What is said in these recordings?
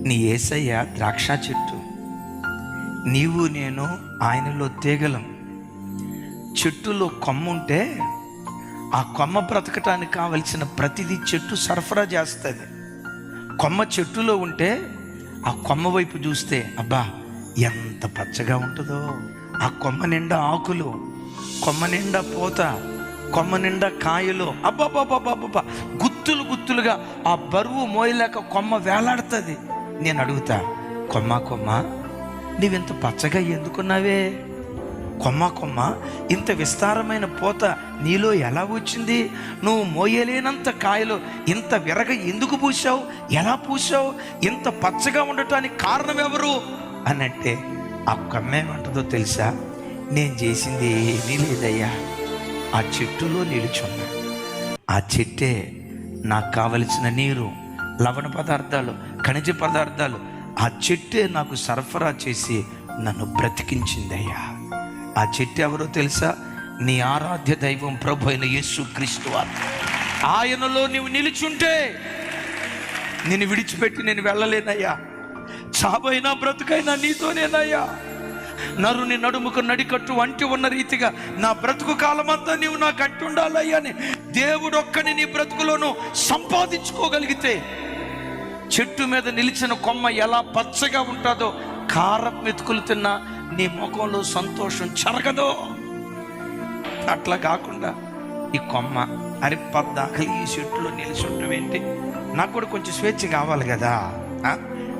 నీ యేసయ్య ద్రాక్ష చెట్టు, నీవు నేను ఆయనలో తీగలం. చెట్టులో కొమ్మ ఉంటే ఆ కొమ్మ బ్రతకటానికి కావలసిన ప్రతిదీ చెట్టు సరఫరా చేస్తుంది. కొమ్మ చెట్టులో ఉంటే ఆ కొమ్మ వైపు చూస్తే అబ్బా ఎంత పచ్చగా ఉంటుందో. ఆ కొమ్మ నిండా ఆకులు, కొమ్మ నిండా పూత, కొమ్మ నిండా కాయలు, అబ్బాబాబాబాబా గుత్తులు గుత్తులుగా ఆ బరువు మోయలేక కొమ్మ వేలాడుతుంది. నేను అడుగుతా, కొమ్మ నీవింత పచ్చగా ఎందుకున్నావే? కొమ్మ ఇంత విస్తారమైన పూత నీలో ఎలా వచ్చింది? నువ్వు మోయలేనంత కాయలు ఇంత విరగ ఎందుకు పూసావు? ఎలా పూసావు? ఇంత పచ్చగా ఉండటానికి కారణం ఎవరు అని అంటే ఆ కొమ్మ ఏమంటుందో తెలుసా? నేను చేసింది ఏమీ లేదయ్యా, ఆ చెట్టులో నిలుచున్నా. ఆ చెట్టే నాకు కావలసిన నీరు, లవణ పదార్థాలు, ఖనిజ పదార్థాలు ఆ చెట్టే నాకు సరఫరా చేసి నన్ను బ్రతికించిందయ్యా. ఆ చెట్టు ఎవరో తెలుసా? నీ ఆరాధ్య దైవం ప్రభు అయిన యేసుక్రీస్తు వారు. ఆయనలో నీవు నిలుచుంటే నిన్ను విడిచిపెట్టి నేను వెళ్ళలేనయ్యా. చావైనా బ్రతుకైనా నీతోనేనయ్యా. నరుని నడుముకు నడికట్టు వంటి ఉన్న రీతిగా నా బ్రతుకు కాలమంతా నీవు నాకు అంటి ఉండాలయ్యా అని దేవుడు ఒక్కని నీ బ్రతుకులోనూ సంపాదించుకోగలిగితే, చెట్టు మీద నిలిచిన కొమ్మ ఎలా పచ్చగా ఉంటుందో, కారం మెతుకులు తిన్నా నీ ముఖంలో సంతోషం చెరగదో, అట్లా కాకుండా ఈ కొమ్మ అరే పద్దాకలి ఈ చెట్టులో నిలిచి ఉండటం ఏంటి? నాకు కూడా కొంచెం స్వేచ్ఛ కావాలి కదా,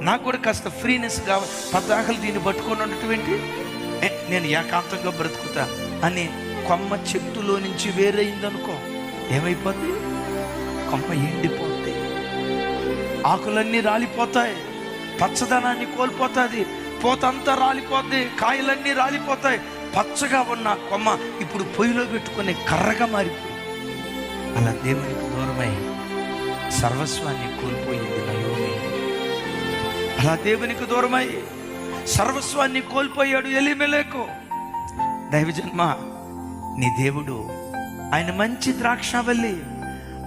నాకు కూడా కాస్త ఫ్రీనెస్ కావాలి, పద్దాకలు దీన్ని పట్టుకొని ఉండటం ఏంటి? నేను ఏకాంతంగా బ్రతుకుతా అని కొమ్మ చెట్టులో నుంచి వేరైందనుకో, ఏమైపోద్ది? కొమ్మ ఎండిపోద్ది, ఆకులన్నీ రాలిపోతాయి, పచ్చదనాన్ని కోల్పోతుంది, పోతంతా రాలిపోద్ది, కాయలన్నీ రాలిపోతాయి. పచ్చగా ఉన్న కొమ్మ ఇప్పుడు పొయ్యిలో పెట్టుకునే కర్రగా మారిపోయి, అలా దేవునికి దూరమై సర్వస్వాన్ని కోల్పోయింది నయోమి. అలా దేవునికి దూరమై సర్వస్వాన్ని కోల్పోయాడు ఎలీమెలెకు. దైవజన్మ, నీ దేవుడు ఆయన మంచి ద్రాక్షావల్లి.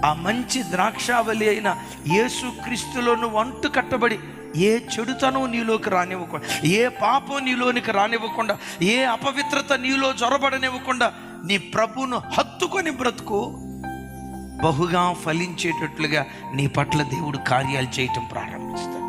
ఆ మంచి ద్రాక్షావల్లి అయిన యేసుక్రీస్తులో నువ్వు అంటు కట్టబడి ఏ చెడుతనం నీలోకి రానివ్వకుండా, ఏ పాపం నీలోనికి రానివ్వకుండా, ఏ అపవిత్రత నీలో జొరబడనివ్వకుండా నీ ప్రభువును హత్తుకొని బ్రతుకు. బహుగా ఫలించేటట్లుగా నీ పట్ల దేవుడు కార్యాలు చేయటం ప్రారంభిస్తాడు.